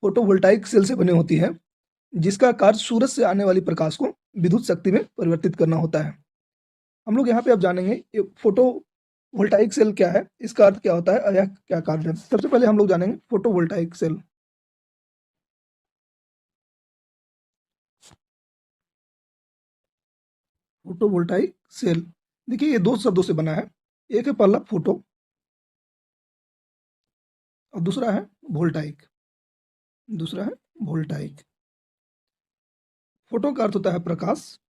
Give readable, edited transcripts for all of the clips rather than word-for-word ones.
Photovoltaic cell से बनी होती है, जिसका कार्य सूरज से आने वाली प्रकाश को विद्युत शक्ति में परिवर्तित करना होता है। हम लोग यहाँ पे अब जानेंगे ये फोटोवोल्टाइक सेल क्या है, इसका अर्थ क्या होता है और यह क्या कार्य है। सबसे पहले हम लोग जानेंगे फोटोवोल्टाइक सेल। फोटोवोल्टाइक सेल, देखिए ये दो शब्दों से बना है। एक है पहला फोटो और दूसरा है वोल्टाइक। दूसरा है वोल्टाइक। फोटो का अर्थ होता है प्रकाश,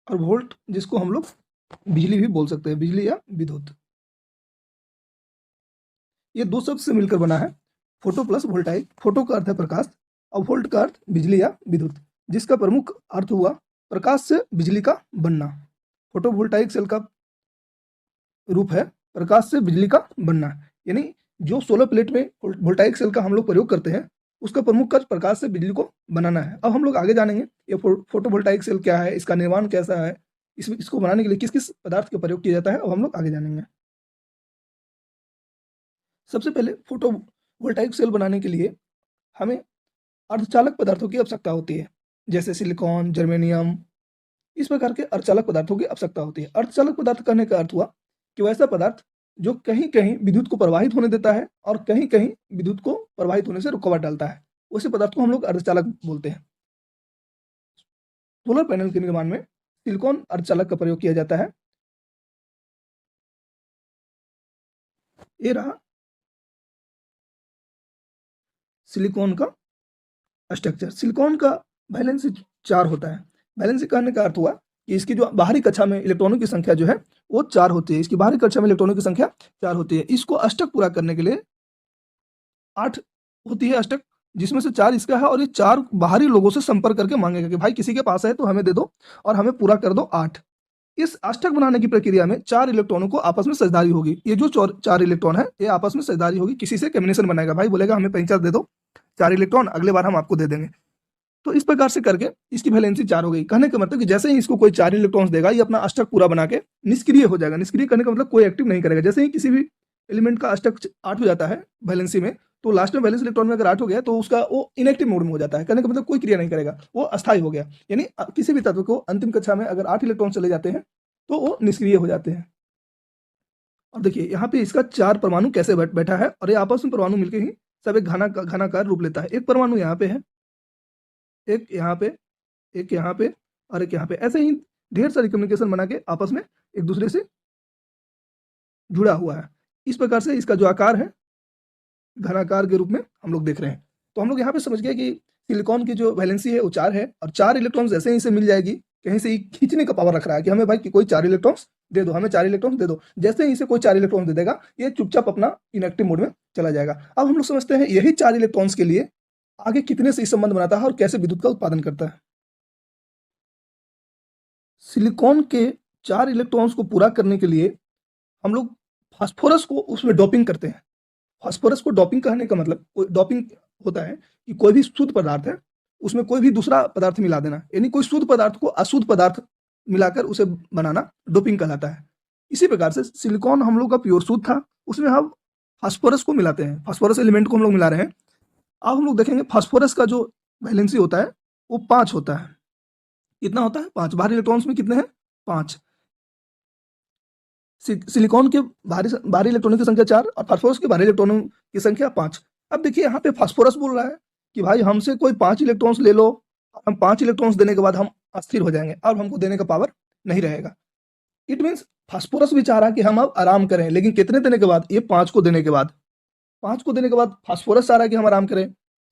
और वोल्ट जिसको हम लोग बिजली भी बोल सकते हैं, बिजली या विद्युत। ये दो शब्द से मिलकर बना है फोटो प्लस वोल्टाइक। फोटो का अर्थ है प्रकाश और वोल्ट का अर्थ बिजली या विद्युत, जिसका प्रमुख अर्थ हुआ प्रकाश से बिजली का बनना। फोटोवोल्टाइक सेल का रूप है प्रकाश से बिजली का बनना, यानी जो सोलर प्लेट में वोल्टाइक सेल का हम लोग प्रयोग करते हैं, उसका प्रमुख कार्य प्रकाश से बिजली को बनाना है। अब हम लोग आगे जानेंगे ये फोटोवोल्टाइक सेल क्या है, इसका निर्माण कैसा है, इसको बनाने के लिए किस किस पदार्थ का प्रयोग किया जाता है, अब हम लोग आगे जानेंगे। सबसे पहले फोटोवोल्टाइक सेल बनाने के लिए हमें अर्धचालक पदार्थों की आवश्यकता होती है, जैसे सिलिकॉन, जर्मेनियम, इस प्रकार के अर्धचालक पदार्थों की आवश्यकता होती है। अर्धचालक पदार्थ कहने का अर्थ हुआ कि वैसा पदार्थ जो कहीं कहीं विद्युत को प्रवाहित होने देता है और कहीं कहीं विद्युत को प्रवाहित होने से रुकावट डालता है, उसी पदार्थ को हम लोग अर्धचालक बोलते हैं। सोलर पैनल के निर्माण में सिलिकॉन अर्धचालक का प्रयोग किया जाता है। ये रहा सिलिकॉन का स्ट्रक्चर। सिलिकॉन का वैलेंसी 4 होता है। वैलेंसी कहने का अर्थ हुआ कि इसकी जो बाहरी कक्षा में इलेक्ट्रॉनों की संख्या जो है वो 4 होती है। इसकी बाहरी कक्षा में इलेक्ट्रॉनों की संख्या 4 होती है। इसको अष्टक पूरा करने के लिए 8 होती है अष्टक, जिसमें से 4 इसका है, और ये 4 बाहरी लोगों से संपर्क करके मांगेगा कि भाई किसी के पास है तो हमें दे दो और हमें पूरा कर दो 8। इस अष्टक बनाने की प्रक्रिया में 4 इलेक्ट्रॉनों को आपस में साझेदारी होगी। ये जो 4 इलेक्ट्रॉन है ये आपस में साझेदारी होगी, किसी से कम्युनिकेशन बनाएगा, भाई बोलेगा हमें पैंचर दे दो 4 इलेक्ट्रॉन, अगले बार हम आपको दे देंगे। तो इस प्रकार से करके इसकी वैलेंसी 4 हो गई। कहने का मतलब कि जैसे ही इसको कोई 4 इलेक्ट्रॉन्स देगा, ये अपना अष्टक पूरा बना के निष्क्रिय हो जाएगा। निष्क्रिय करने का मतलब कोई एक्टिव नहीं करेगा। जैसे ही किसी भी एलिमेंट का अष्टक 8 हो जाता है वैलेंसी में, तो लास्ट में वैलेंस इलेक्ट्रॉन में अगर 8 हो गया तो उसका वो इनएक्टिव मोड में हो जाता है। कहने का मतलब कोई क्रिया नहीं करेगा, वो अस्थायी हो गया। यानी किसी भी तत्व को अंतिम कक्षा में अगर 8 इलेक्ट्रॉन चले जाते हैं तो वो निष्क्रिय हो जाते हैं। और देखिए यहाँ पे इसका 4 परमाणु कैसे बैठा है, और ये आपस में परमाणु मिलकर ही सब एक घनाकार रूप लेता है। एक परमाणु यहाँ पे है, एक यहाँ पे, एक यहाँ पे और एक यहाँ पे। ऐसे ही ढेर सारी कम्युनिकेशन बना के आपस में एक दूसरे से जुड़ा हुआ है। इस प्रकार से इसका जो आकार है घनाकार के रूप में हम लोग देख रहे हैं। तो हम लोग यहाँ पे समझ गए कि सिलिकॉन की जो वैलेंसी है वो 4 है, और 4 इलेक्ट्रॉन जैसे ही इसे मिल जाएगी, कहीं से ही खींचने का पावर रख रहा है कि हमें भाई कि कोई 4 इलेक्ट्रॉन्स दे दो, हमें 4 इलेक्ट्रॉन्स दे दो। जैसे ही इसे कोई 4 इलेक्ट्रॉन दे देगा, ये चुपचाप अपना इनएक्टिव मोड में चला जाएगा। अब हम लोग समझते हैं यही 4 इलेक्ट्रॉन्स के लिए आगे कितने से संबंध बनाता है और कैसे विद्युत का उत्पादन करता है। सिलिकॉन के 4 इलेक्ट्रॉन्स को पूरा करने के लिए हम लोग फास्फोरस को उसमें डोपिंग करते हैं। फास्फोरस को डोपिंग कहने का मतलब, डोपिंग होता है कि कोई भी शुद्ध पदार्थ है उसमें कोई भी दूसरा पदार्थ मिला देना, यानी कोई शुद्ध पदार्थ को अशुद्ध पदार्थ मिलाकर उसे बनाना डोपिंग कहलाता है। इसी प्रकार से सिलिकॉन हम लोग का प्योर शुद्ध था, उसमें हम फास्फोरस को मिलाते हैं, फास्फोरस एलिमेंट को हम लोग मिला रहे हैं। अब हम लोग देखेंगे फास्फोरस का जो वैलेंसी होता है वो 5 होता है। कितना होता है? 5। बाहरी इलेक्ट्रॉन्स में कितने हैं? 5। सिलिकॉन के बाहरी इलेक्ट्रॉनों की संख्या 4 और फास्फोरस के बाहरी इलेक्ट्रॉनों की संख्या 5। अब देखिए यहाँ पे फास्फोरस बोल रहा है कि भाई हमसे कोई 5 इलेक्ट्रॉन्स ले लो, हम 5 इलेक्ट्रॉन्स देने के बाद हम अस्थिर हो जाएंगे, अब हमको देने का पावर नहीं रहेगा। इट मीन्स फास्फोरस भी चाह रहा है कि हम अब आराम करें, लेकिन कितने देने के बाद? ये 5 को देने के बाद। 5 को देने के बाद फास्फोरस चाह रहा है कि हम आराम करें,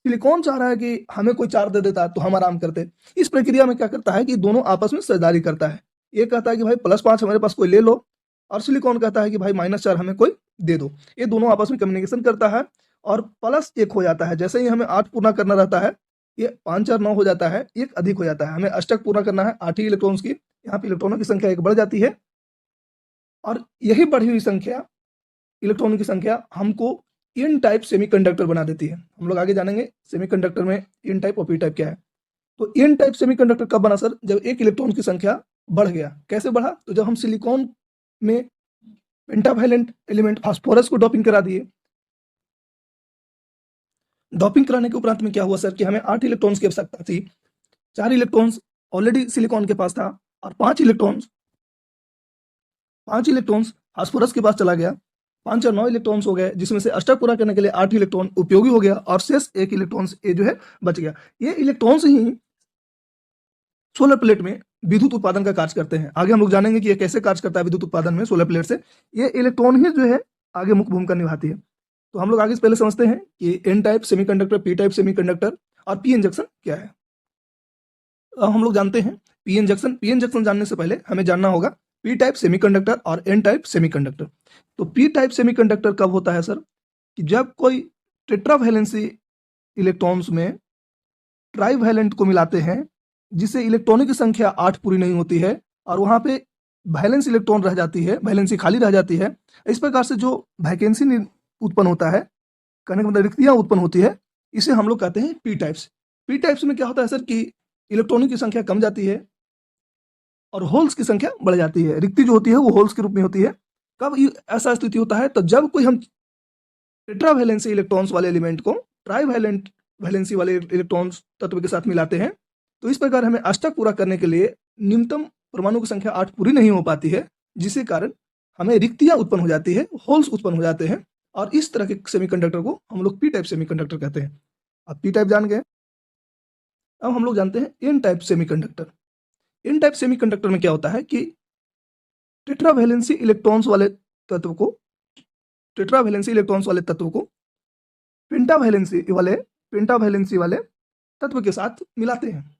सिलिकॉन चाह रहा है कि हमें कोई 4 दे देता तो हम आराम करते। इस प्रक्रिया में क्या करता है कि दोनों आपस में साझेदारी करता है। ये कहता है कि भाई +5 हमारे पास कोई ले लो, और सिलिकॉन कहता है कि भाई -4 हमें कोई दे दो। ये दोनों आपस में कम्युनिकेशन करता है और +1 हो जाता है। जैसे ही हमें 8 पूरा करना रहता है, ये 5 4 9 हो जाता है, 1 अधिक हो जाता है। हमें अष्टक पूरा करना है 8 ही इलेक्ट्रॉन्स की, यहाँ पे इलेक्ट्रॉनों की संख्या 1 बढ़ जाती है, और यही बढ़ी हुई संख्या, इलेक्ट्रॉनों की संख्या हमको एन टाइप सेमीकंडक्टर बना देती है। हम लोग आगे जानेंगे सेमीकंडक्टर में एन टाइप और पी टाइप क्या है। तो एन टाइप सेमीकंडक्टर कब बना सर? जब एक इलेक्ट्रॉन की संख्या बढ़ गया। कैसे बढ़ा? तो जब हम सिलिकॉन में पेंटावैलेंट एलिमेंट फास्फोरस को डोपिंग करा दिए, डॉपिंग कराने के उपरांत में क्या हुआ सर कि हमें 8 इलेक्ट्रॉन्स की आवश्यकता थी, 4 इलेक्ट्रॉन्स ऑलरेडी सिलिकॉन के पास था और 5 इलेक्ट्रॉन्स फास्फोरस के पास चला गया। 5 और 9 इलेक्ट्रॉन्स हो गए, जिसमें से अष्टक पूरा करने के लिए 8 इलेक्ट्रॉन उपयोगी हो गया और शेष 1 इलेक्ट्रॉन्स ये जो है बच गया। ये इलेक्ट्रॉन्स ही सोलर प्लेट में विद्युत उत्पादन का कार्य करते हैं। आगे हम लोग जानेंगे कि ये कैसे कार्य करता है विद्युत उत्पादन में सोलर प्लेट से। ये इलेक्ट्रॉन ही जो है आगे मुख्य भूमिका निभाती है। तो हम लोग आगे से पहले समझते हैं कि n type semiconductor, p type semiconductor और पी इंजेक्शन क्या है। अब हम लोग जानते हैं पी इंजेक्शन। पी इंजेक्शन जानने से पहले हमें जानना होगा पी टाइप सेमीकंडक्टर और एन टाइप सेमीकंडक्टर। तो पी टाइप सेमीकंडक्टर कब होता है सर कि जब कोई टेट्रावैलेंसी इलेक्ट्रॉन्स में ट्राईवैलेंट को मिलाते हैं, जिससे इलेक्ट्रॉनों की संख्या 8 पूरी नहीं होती है और वहां पे वैलेंस इलेक्ट्रॉन रह जाती है, वैलेंसी खाली रह जाती है। इस प्रकार से जो वैकेंसी उत्पन्न होता है, कहने का मतलब रिक्तियां उत्पन्न होती है, इसे हम लोग कहते हैं पी टाइप्स। पी टाइप्स में क्या होता है सर कि इलेक्ट्रॉनों की संख्या कम जाती है और होल्स की संख्या बढ़ जाती है। रिक्ति जो होती है वो होल्स के रूप में होती है। कब ऐसा स्थिति होता है तो जब कोई हम टेट्रावैलेंसी इलेक्ट्रॉन्स वाले एलिमेंट को ट्राईवैलेंट वैलेंसी वाले इलेक्ट्रॉन्स तत्व के साथ मिलाते हैं, तो इस प्रकार हमें अष्टक पूरा करने के लिए न्यूनतम परमाणु की संख्या 8 पूरी नहीं हो पाती है, जिसके कारण हमें रिक्तियां उत्पन्न हो जाती है, होल्स उत्पन्न हो जाते हैं और इस तरह के सेमीकंडक्टर को हम लोग पी टाइप सेमीकंडक्टर कहते हैं। अब पी टाइप जान गए, अब हम लोग जानते हैं n type semiconductor. N type semiconductor में क्या होता है कि टेट्रावैलेंसी इलेक्ट्रॉन्स वाले तत्व को पेंटावैलेंसी वाले तत्व के साथ मिलाते हैं।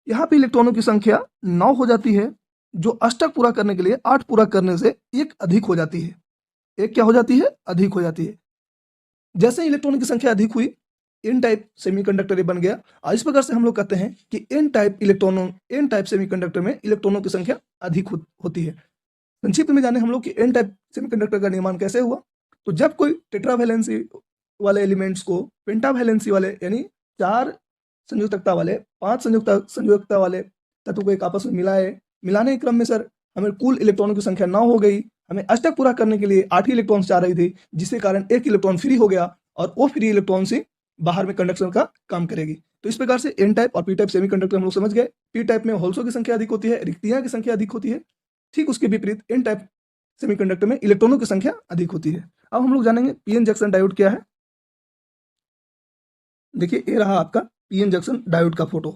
यहाँ पे इलेक्ट्रॉनों की संख्या 9 हो जाती है, जो अष्टक पूरा करने के लिए 8 पूरा करने से एक अधिक हो जाती है। एक क्या हो जाती है? अधिक हो जाती है। जैसे इलेक्ट्रॉनों की संख्या अधिक हुई, एन टाइप सेमीकंडक्टर बन गया और इस प्रकार से हम लोग कहते हैं कि एन टाइप सेमीकंडक्टर में इलेक्ट्रॉनों की संख्या अधिक होती है। संक्षिप्त में जाने हम लोग कि एन टाइप सेमीकंडक्टर का निर्माण कैसे हुआ। तो जब कोई टेट्रावैलेंसी वाले एलिमेंट्स को पेंटावैलेंसी वाले यानी 4 संयुक्तकता वाले 5 संयुक्तकता वाले तत्व को एक आपस में मिलाने के क्रम में सर हमें कुल इलेक्ट्रॉनों की संख्या 9 हो गई। हमें अष्टक पूरा करने के लिए 8 ही इलेक्ट्रॉन चाह रही थी, जिसके कारण एक इलेक्ट्रॉन फ्री हो गया और वो फ्री इलेक्ट्रॉन से बाहर में कंडक्शन का काम करेगी। तो इस प्रकार से एन टाइप और पी टाइप सेमीकंडक्टर हम लोग समझ गए। पी टाइप में होल्सों की संख्या अधिक होती है, रिक्तियां की संख्या अधिक होती है। ठीक उसके विपरीत एन टाइप सेमीकंडक्टर में इलेक्ट्रॉनों की संख्या अधिक होती है। अब हम लोग जानेंगे पीएन जंक्शन डायोड क्या है। देखिए ये रहा आपका पीएन जंक्शन डायोड का फोटो।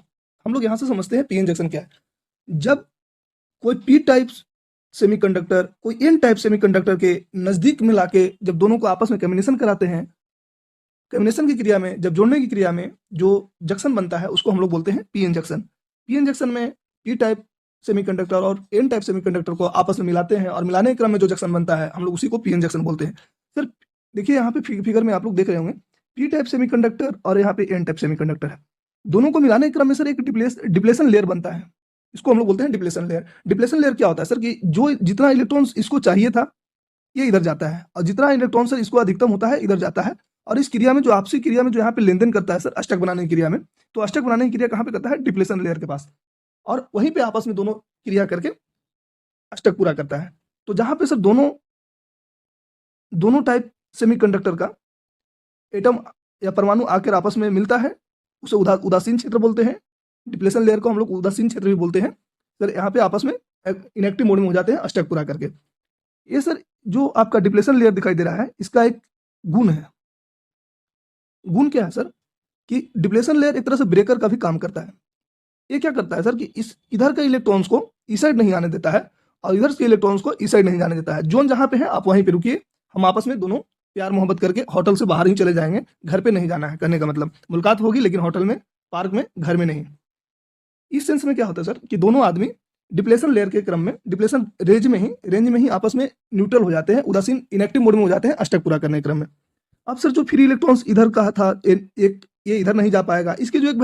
हम लोग यहां से समझते हैं पीएन जंक्शन क्या है। जब कोई पी टाइप सेमीकंडक्टर कोई एन टाइप सेमीकंडक्टर के नजदीक में लाके जब दोनों को आपस में कम्युनिकेशन कराते हैं, कम्युनिकेशन की क्रिया में जब जोड़ने की क्रिया में जो जंक्शन बनता है उसको हम लोग बोलते हैं पीएन जंक्शन। पीएन जंक्शन में पी टाइप सेमीकंडक्टर और एन टाइप सेमीकंडक्टर को आपस में मिलाते हैं और मिलाने के क्रम में जो जंक्शन बनता है हम लोग उसी को पीएन जंक्शन बोलते हैं। सर देखिए यहाँ पे फिगर में आप लोग देख रहे होंगे पी टाइप सेमीकंडक्टर और यहाँ पे एन टाइप सेमीकंडक्टर है। दोनों को मिलाने के क्रम में सर एक डिप्लेशन लेयर बनता है, इसको हम लोग बोलते हैं डिप्लेशन लेयर। डिप्लेशन लेयर क्या होता है सर कि जो जितना इलेक्ट्रॉन इसको चाहिए था ये इधर जाता है और जितना इलेक्ट्रॉन सर इसको अधिकतम होता है इधर जाता है। और इस क्रिया में जो आपसी क्रिया में जो यहाँ पे लेन देन करता है सर अष्टक बनाने की क्रिया में, तो अष्टक बनाने की क्रिया कहाँ पे करता है? डिप्लेशन लेयर के पास, और वहीं पे आपस में दोनों क्रिया करके अष्टक पूरा करता है। तो जहां पे सर दोनों टाइप सेमीकंडक्टर का एटम या परमाणु आकर आपस में मिलता है उसे उदासीन क्षेत्र बोलते हैं। डिप्लेशन लेयर को हम लोग उदासीन क्षेत्र भी बोलते हैं। सर यहाँ पे आपस में इनएक्टिव मोड में हो जाते हैं अष्टक पूरा करके। ये सर जो आपका डिप्लेशन लेयर दिखाई दे रहा है इसका एक गुण है। गुण क्या है सर कि डिप्लेशन लेयर एक तरह से ब्रेकर का भी काम करता है। ये क्या करता है सर कि इस इधर के इलेक्ट्रॉन्स को इस साइड नहीं आने देता है और इधर के इलेक्ट्रॉन्स को इस साइड नहीं जाने देता है। जोन जहां पे है आप वहीं पे रुकिए, हम आपस में दोनों प्यार मोहब्बत करके होटल से बाहर ही चले जाएंगे, घर पे नहीं जाना है। कहने का मतलब मुलाकात होगी लेकिन होटल में, पार्क में, घर में नहीं। इस सेंस में क्या होता है सर कि दोनों आदमी डिप्लेशन लेयर के क्रम में डिप्लेशन रेंज में ही आपस में न्यूट्रल हो जाते हैं, उदासीन इनएक्टिव मोड में हो जाते हैं अष्टक पूरा करने के क्रम में। अब सर जो फ्री इलेक्ट्रॉन्स इधर का था एक ये इधर नहीं जा पाएगा, इसकी जो एक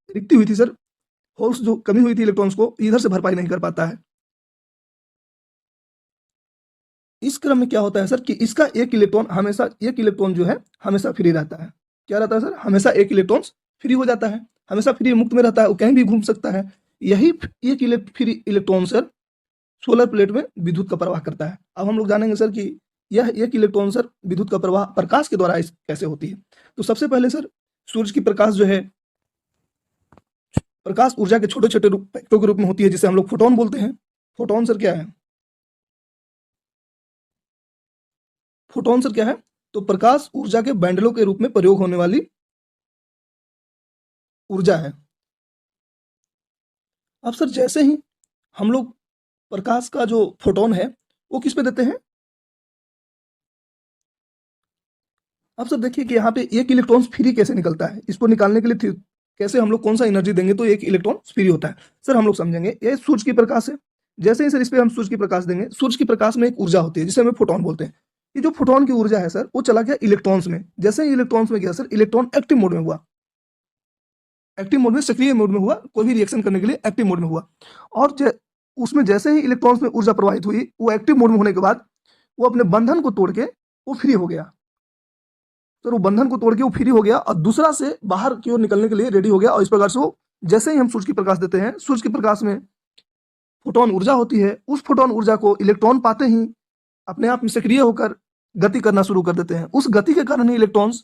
रिक्ति हुई थी सर, होल्स जो कमी हुई थी इलेक्ट्रॉन्स को इधर से भरपाई नहीं कर पाता है। इस क्रम में क्या होता है सर कि इसका एक इलेक्ट्रॉन जो है हमेशा फ्री रहता है। क्या रहता है सर? हमेशा एक इलेक्ट्रॉन फ्री हो जाता है, हमेशा फ्री मुक्त में रहता है, वो कहीं भी घूम सकता है। यही एक free electron sir solar plate में विद्युत का प्रवाह करता है। अब हम लोग जानेंगे सर कि यह एक इलेक्ट्रॉन सर विद्युत का प्रवाह प्रकाश के द्वारा कैसे होती है। तो सबसे पहले सर सूरज की प्रकाश जो है प्रकाश ऊर्जा के छोटे छोटे पैकेटों के रूप में होती है, जिसे हम लोग फोटोन बोलते हैं। फोटोन सर क्या है? फोटोन सर क्या है? तो प्रकाश ऊर्जा के बैंडलों के रूप में प्रयोग होने वाली ऊर्जा है। अब सर जैसे ही हम लोग प्रकाश का जो फोटोन है वो किस पे देते हैं? अब सर देखिए कि यहाँ पे एक इलेक्ट्रॉन फ्री कैसे निकलता है, इसको निकालने के लिए कैसे हम लोग कौन सा एनर्जी देंगे तो एक इलेक्ट्रॉन फ्री होता है। सर हम लोग समझेंगे, ये सूर्य की प्रकाश है। जैसे ही सर इस पे हम सूर्य की प्रकाश देंगे, सूर्य की प्रकाश में एक ऊर्जा होती है जिसे हमें फोटोन बोलते हैं। ये जो फोटोन की ऊर्जा है सर, वो चला गया इलेक्ट्रॉन्स में। जैसे ही इलेक्ट्रॉन्स में गया सर, इलेक्ट्रॉन एक्टिव मोड में हुआ। एक्टिव मोड में, सक्रिय मोड में हुआ, कोई भी रिएक्शन करने के लिए एक्टिव मोड में हुआ। और उसमें जैसे ही इलेक्ट्रॉन्स में ऊर्जा प्रवाहित हुई, वो एक्टिव मोड में होने के बाद वो अपने बंधन को तोड़ के वो फ्री हो गया। तो वो बंधन को तोड़ के वो फ्री हो गया और दूसरा से बाहर की ओर निकलने के लिए रेडी हो गया। और इस प्रकार से वो, जैसे ही हम सूर्य की प्रकाश देते हैं, सूर्य की प्रकाश में फोटोन ऊर्जा होती है। उस फोटोन ऊर्जा को इलेक्ट्रॉन पाते ही अपने आप में सक्रिय होकर गति करना शुरू कर देते हैं। उस गति के कारण ही इलेक्ट्रॉन्स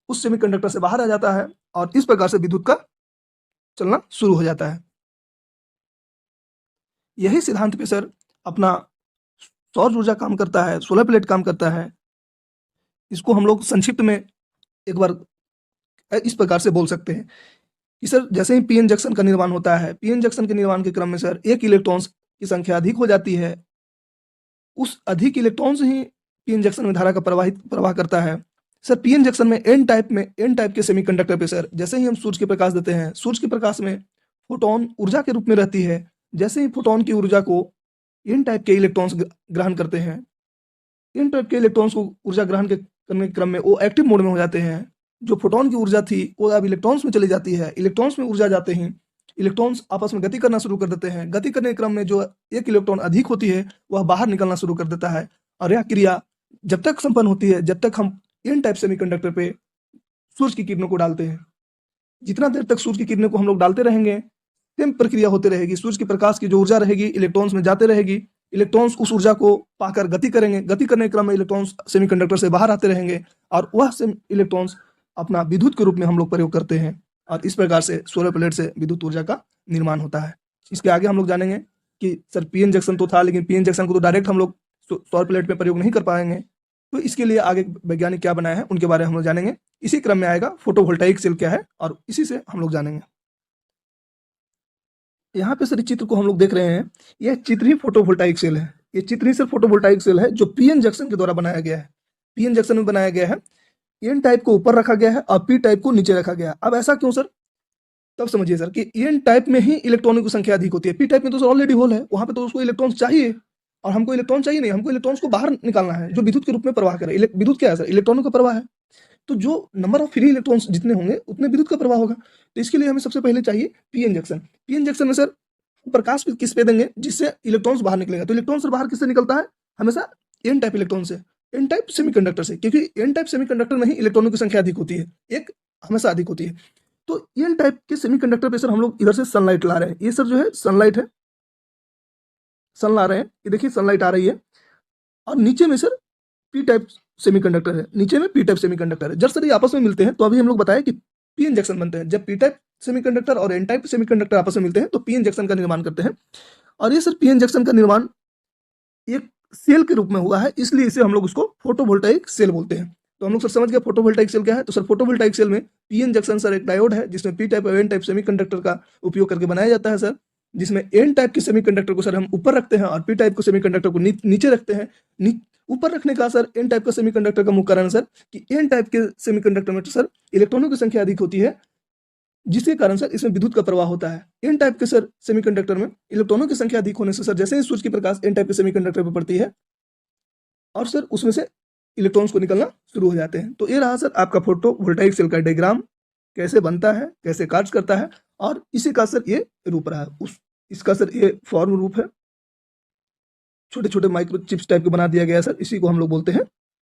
उस सेमीकंडक्टर से बाहर आ जाता है और इस प्रकार से विद्युत का चलना शुरू हो जाता है। यही सिद्धांत पे सर अपना सौर ऊर्जा काम करता है, सोलर प्लेट काम करता है। इसको हम लोग संक्षिप्त में एक बार इस प्रकार से बोल सकते हैं कि सर जैसे ही पीएन जंक्शन का निर्माण होता है, पीएन जंक्शन के निर्माण के क्रम में सर एक इलेक्ट्रॉन्स की संख्या अधिक हो जाती है। उस अधिक इलेक्ट्रॉन से ही पीएन जंक्शन में धारा का प्रवाह करता है। सर पीएन जंक्शन में एन टाइप के सेमीकंडक्टर पे सर जैसे ही हम सूर्य के प्रकाश देते हैं, सूर्य के प्रकाश में फोटोन ऊर्जा के रूप में रहती है। जैसे ही फोटोन की ऊर्जा को एन टाइप के इलेक्ट्रॉन्स ग्रहण करते हैं, एन टाइप के इलेक्ट्रॉन्स को ऊर्जा ग्रहण करने के क्रम में वो एक्टिव मोड में हो जाते हैं। जो फोटोन की ऊर्जा थी वो अब इलेक्ट्रॉन्स में चली जाती है। इलेक्ट्रॉन्स में ऊर्जा जाते ही इलेक्ट्रॉन्स आपस में गति करना शुरू कर देते हैं। गति करने के क्रम में जो एक इलेक्ट्रॉन अधिक होती है वह बाहर निकलना शुरू कर देता है। और यह क्रिया जब तक संपन्न होती है जब तक हम एन टाइप सेमीकंडक्टर पे सूर्य की किरणों को डालते हैं। जितना देर तक सूर्य की किरणों को हम लोग डालते रहेंगे, सेम प्रक्रिया होती रहेगी। सूर्य की प्रकाश की जो ऊर्जा रहेगी इलेक्ट्रॉन्स में जाते रहेगी। इलेक्ट्रॉन्स उस ऊर्जा को पाकर गति करेंगे। गति करने के क्रम में इलेक्ट्रॉन्स सेमीकंडक्टर से बाहर आते रहेंगे और वह इलेक्ट्रॉन्स अपना विद्युत के रूप में हम लोग प्रयोग करते हैं। और इस प्रकार से सोलर प्लेट से विद्युत ऊर्जा का निर्माण होता है। इसके आगे हम लोग जानेंगे कि सर पीएन जंक्शन तो था, लेकिन पीएन जंक्शन को तो डायरेक्ट हम लोग सौर प्लेट में प्रयोग नहीं कर पाएंगे। तो इसके लिए आगे वैज्ञानिक क्या बनाया है उनके बारे में हम लोग जानेंगे। इसी क्रम में आएगा फोटोवोल्टाइक सेल क्या है और इसी से हम लोग जानेंगे। यहाँ पे सर चित्र को हम लोग देख रहे हैं, यह चित्र ही फोटोवोल्टाइक सेल है। ये चित्र ही सर फोटोवोल्टाइक सेल है जो पीएन जंक्शन के द्वारा बनाया गया है। पीएन जंक्शन में बनाया गया है। एन टाइप को ऊपर रखा गया है और पी टाइप को नीचे रखा गया है। अब ऐसा क्यों सर? तब समझिए सर कि एन टाइप में ही इलेक्ट्रॉनों की संख्या अधिक होती है। पी टाइप में तो सर ऑलरेडी होल है, वहां पे तो उसको इलेक्ट्रॉन चाहिए और हमको इलेक्ट्रॉन चाहिए नहीं। हमको इलेक्ट्रॉन्स को बाहर निकालना है जो विद्युत के रूप में प्रवाह करे। विद्युत क्या है सर? इलेक्ट्रॉनों का प्रवाह है। तो जो नंबर ऑफ फ्री इलेक्ट्रॉन्स जितने होंगे उतने विद्युत का प्रवाह होगा। तो इसके लिए हमें सबसे पहले चाहिए पीएन जंक्शन। पीएन जंक्शन में सर प्रकाश किस पे देंगे जिससे इलेक्ट्रॉन्स बाहर निकलेगा। तो इलेक्ट्रॉन सर बाहर किससे निकलता है? हमेशा एन टाइप इलेक्ट्रॉन से, एन टाइप सेमीकंडक्टर से, क्योंकि एन टाइप सेमीकंडक्टर में ही इलेक्ट्रॉनों की संख्या अधिक होती है, एक हमेशा अधिक होती है। तो एन टाइप के सेमीकंडक्टर पे सर हम लोग इधर से सनलाइट ला रहे हैं। ये सर जो है सनलाइट है, सन ला रहे हैं। ये देखिए सनलाइट आ रही है और नीचे में सर पी टाइप सेमीकंडक्टर है, नीचे में पी टाइप सेमीकंडक्टर है। जब सर ये आपस में मिलते हैं तो अभी हम लोग बताए कि पीएन जंक्शन बनते हैं। जब पी टाइप सेमीकंडक्टर और एन टाइप सेमीकंडक्टर आपस में मिलते हैं तो पीएन जंक्शन का निर्माण करते हैं। और ये सर पीएन जंक्शन का निर्माण एक सेल के रूप में हुआ है, इसलिए इसे हम लोग उसको फोटोवोल्टाइक सेल बोलते हैं। तो हम लोग सर समझ गए फोटोवोल्टाइक सेल क्या है। तो सर फोटोवोल्टाइक सेल में पीएन जंक्शन सर एक डायोड है जिसमें पी टाइप और एन टाइप सेमीकंडक्टर का उपयोग करके बनाया जाता है सर। जिसमें एन टाइप के सेमीकंडक्टर को सर हम ऊपर रखते हैं और पी टाइप के सेमीकंडक्टर को नीचे रखते हैं। ऊपर रखने का सर एन टाइप का सेमीकंडक्टर का मुख्य कारण सर कि एन टाइप के सेमीकंडक्टर में सर इलेक्ट्रॉनों की संख्या अधिक होती है, जिसके कारण सर इसमें विद्युत का प्रवाह होता है। एन टाइप के सर सेमीकंडक्टर में इलेक्ट्रॉनों की संख्या अधिक होने से सर जैसे ही सूर्य की प्रकाश एन टाइप के सेमीकंडक्टर पर पड़ती है और सर उसमें से इलेक्ट्रॉन्स को निकलना शुरू हो जाते हैं। तो ये रहा सर आपका फोटोवोल्टाइक सेल का डायग्राम, कैसे बनता है, कैसे कार्य करता है, और इसी का सर ये रूप रहा है। इसका सर ये फॉर्म रूप है, छोटे छोटे माइक्रो चिप्स टाइप के बना दिया गया सर। इसी को हम लोग बोलते हैं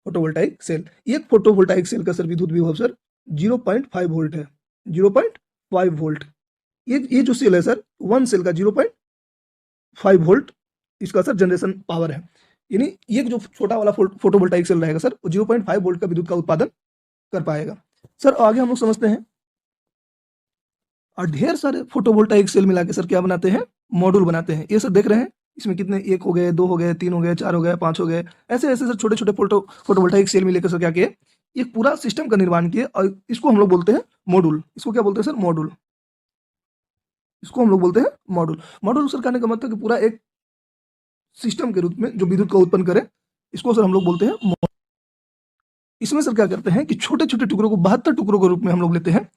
फोटोवोल्टाइक सेल। एक फोटोवोल्टाइक सेल का सर विद्युत विभव सर 0.5 वोल्ट है, 0.5 वोल्ट। ये जो सेल है सर, वन सेल का 0.5 वोल्ट इसका सर जनरेशन पावर है। यानी ये जो छोटा वाला फोटोवोल्टाइक सेल रहेगा सर वो 0.5 वोल्ट का विद्युत का उत्पादन कर पाएगा। सर आगे हम लोग समझते हैं और ढेर सारे फोटोवोल्टाइक सेल मिला के सर क्या बनाते हैं, मॉड्यूल बनाते हैं। ये सर देख रहे हैं इसमें कितने, 1 हो गए, 2 हो गए, 3 हो गए, 4 हो गए, 5 हो गए, ऐसे ऐसे सर छोटे छोटे फोटोवोल्टाइक सेल मिलकर सर क्या किए, एक पूरा सिस्टम का निर्माण किए और इसको हम लोग बोलते हैं मॉड्यूल। इसको क्या बोलते हैं सर, मॉड्यूल। इसको हम लोग बोलते हैं मॉड्यूल। मॉड्यूल सर कहने का मतलब कि पूरा एक सिस्टम के रूप में जो विद्युत का उत्पन्न करे, इसको सर हम लोग बोलते हैं मॉड्यूल। इसमें सर क्या करते हैं कि छोटे छोटे टुकड़ों को 72 टुकड़ों के रूप में हम लोग लेते हैं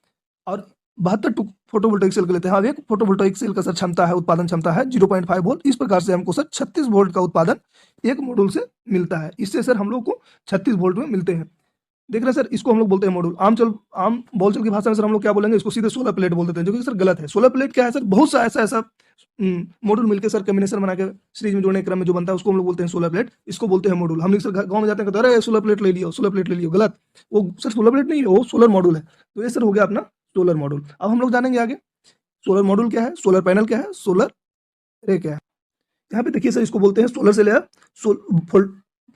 और 72 फोटोवोल्टाइक सेल को लेते हैं। अब एक फोटोवोल्टाइक सेल का सर क्षमता है, उत्पादन क्षमता है 0.5 वोल्ट। इस प्रकार से हमको सर 36 वोल्ट का उत्पादन एक मॉड्यूल से मिलता है। इससे सर हम लोग को 36 वोल्ट में मिलते हैं। देख रहे हैं सर, इसको हम लोग बोलते हैं मॉड्यूल। आम बोलचाल की भाषा में सर हम लोग क्या बोलेंगे, इसको सीधे सोलर प्लेट बोल देते हैं, जो कि सर गलत है। सोलर प्लेट क्या है सर, बहुत सा ऐसा मॉड्यूल मिलकर सर कॉम्बिनेशन बना के सीरीज में जोड़ने के क्रम में जो बनता है उसको हम लोग बोलते हैं सोलर प्लेट। इसको बोलते हैं मॉड्यूल। हम लोग सर गाँव में जाते हैं, कहते हैं अरे सोलर प्लेट ले लियो, सोलर प्लेट ले लियो, गलत। वो सर सोलर प्लेट नहीं है, वो सोलर मॉड्यूल है। तो ये सर हो गया अपना सोलर मॉड्यूल। अब हम लोग जानेंगे आगे सोलर मॉड्यूल क्या है, सोलर पैनल क्या है, सोलर रे क्या है। यहाँ पे देखिए सर, इसको बोलते हैं सोलर सेल या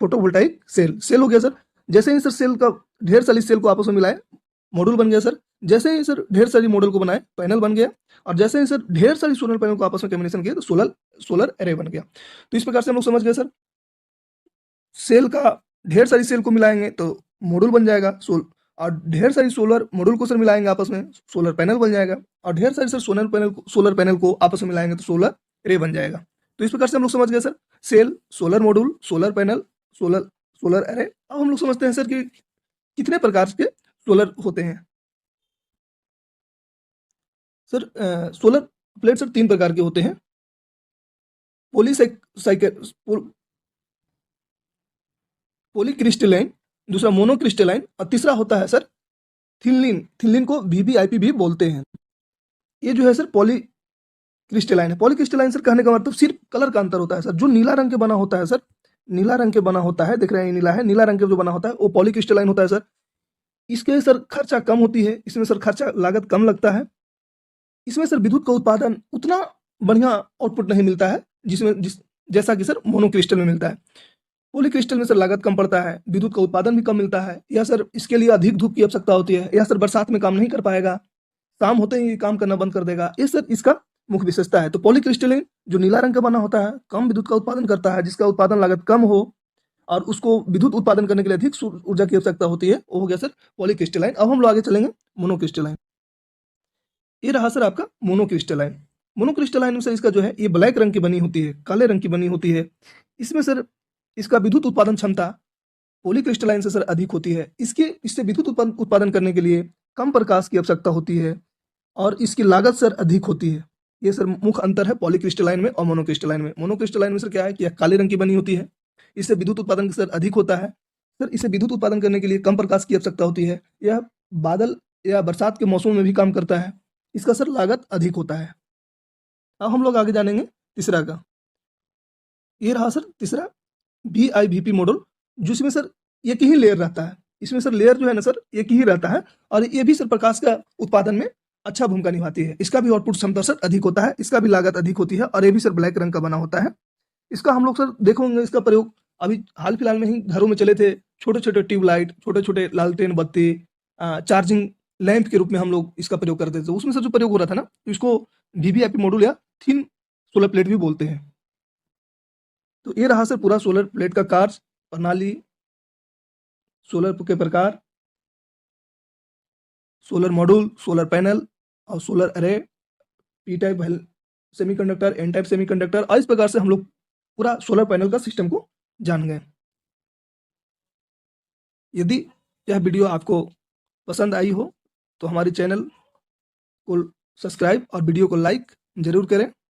फोटोवोल्टाइक सेल। सेल हो गया सर, जैसे ही सर सेल का ढेर सारी सेल को आपस में मिलाए मॉड्यूल बन गया सर। जैसे ही सर ढेर सारी मॉड्यूल को बनाए पैनल बन गया, और जैसे ही सर ढेर सारी सोलर पैनल को आपस में कॉम्बिनेशन किया तो सोलर एरे बन गया। तो इस प्रकार से हम लोग समझ गए सर, सेल का ढेर सारी सेल को मिलाएंगे तो मॉड्यूल बन जाएगा और ढेर सारी सोलर मॉड्यूल को सर मिलाएंगे आपस में, सोलर पैनल बन जाएगा। और ढेर सारी सर सोलर पैनल को आपस में मिलाएंगे तो सोलर रे बन जाएगा। तो इस प्रकार से हम लोग समझ गए sir, cell, solar module, solar panel, solar array. अब हम लोग समझते हैं सर कि कितने प्रकार के सोलर होते हैं। सर सोलर प्लेट सर 3 प्रकार के होते हैं, पॉलीक्रिस्टलाइन, दूसरा मोनोक्रिस्टलाइन, और तीसरा होता है सर थिनलिन। थिनलिन को वीवीआईपी भी बोलते हैं। ये जो है सर पॉलीक्रिस्टलाइन है। पॉलीक्रिस्टलाइन सर कहने का मतलब सिर्फ कलर का अंतर होता है सर। जो नीला रंग के बना होता है सर, नीला रंग के बना होता है, देख रहे हैं नीला है, नीला रंग के जो बना होता है वो पॉलीक्रिस्टलाइन होता है सर। इसके सर खर्चा कम होती है, इसमें सर खर्चा लागत कम लगता है। इसमें सर विद्युत का उत्पादन उतना बढ़िया आउटपुट नहीं मिलता है जैसा कि सर मोनोक्रिस्टल में मिलता है। पॉलीक्रिस्टल में सर लागत कम पड़ता है, विद्युत का उत्पादन भी कम मिलता है, या सर इसके लिए अधिक धूप की आवश्यकता होती है, या सर बरसात में काम नहीं कर पाएगा, शाम होते ही काम करना बंद कर देगा। ये सर इसका मुख्य विशेषता है। तो पॉलीक्रिस्टलाइन जो नीला रंग का बना होता है, कम विद्युत का उत्पादन करता है, जिसका उत्पादन लागत कम हो और उसको विद्युत उत्पादन करने के लिए अधिक ऊर्जा की आवश्यकता होती है, वो हो गया सर पॉलीक्रिस्टलाइन। अब हम लोग आगे चलेंगे मोनोक्रिस्टलाइन। ये रहा सर आपका मोनोक्रिस्टलाइन। मोनोक्रिस्टलाइन में सर इसका जो है ये ब्लैक रंग की बनी होती है, काले रंग की बनी होती है। इसमें सर इसका विद्युत उत्पादन क्षमता पॉलीक्रिस्टलाइन से सर अधिक होती है। इससे विद्युत उत्पादन करने के लिए कम प्रकाश की आवश्यकता होती है और इसकी लागत सर अधिक होती है। ये सर मुख्य अंतर है पॉलीक्रिस्टलाइन में और मोनोक्रिस्टलाइन में। मोनोक्रिस्टलाइन में सर क्या है कि यह काले रंग की बनी होती है, इससे विद्युत उत्पादन सर अधिक होता है। सर इसे विद्युत उत्पादन करने के लिए कम प्रकाश की आवश्यकता होती है। यह बादल या बरसात के मौसम में भी काम करता है। इसका सर लागत अधिक होता है। अब हम लोग आगे जानेंगे तीसरा का। ये रहा सर तीसरा BIVP मॉडल, जिसमें सर एक ही लेयर रहता है। इसमें सर लेयर जो है ना सर एक ही रहता है और ये भी सर प्रकाश का उत्पादन में अच्छा भूमिका निभाती है। इसका भी आउटपुट क्षमता सर अधिक होता है, इसका भी लागत अधिक होती है और ये भी सर ब्लैक रंग का बना होता है। इसका हम लोग सर देखोगे इसका प्रयोग अभी हाल फिलहाल में ही घरों में चले थे। छोटे छोटे ट्यूबलाइट, छोटे छोटे लालटेन बत्ती, चार्जिंग लैंप के रूप में हम लोग इसका प्रयोग करते थे। उसमें सर जो प्रयोग हो रहा था ना, तो इसको VVIP मॉड्यूल या थिन सोलर प्लेट भी बोलते हैं। तो ये रहा सर पूरा सोलर प्लेट का कार्य प्रणाली, सोलर के प्रकार, सोलर मॉड्यूल, सोलर पैनल और solar array, p type semiconductor, n type semiconductor. और इस प्रकार से हम लोग पूरा सोलर पैनल का सिस्टम को जान गए। यदि यह वीडियो आपको पसंद आई हो तो हमारे चैनल को सब्सक्राइब और वीडियो को लाइक जरूर करें।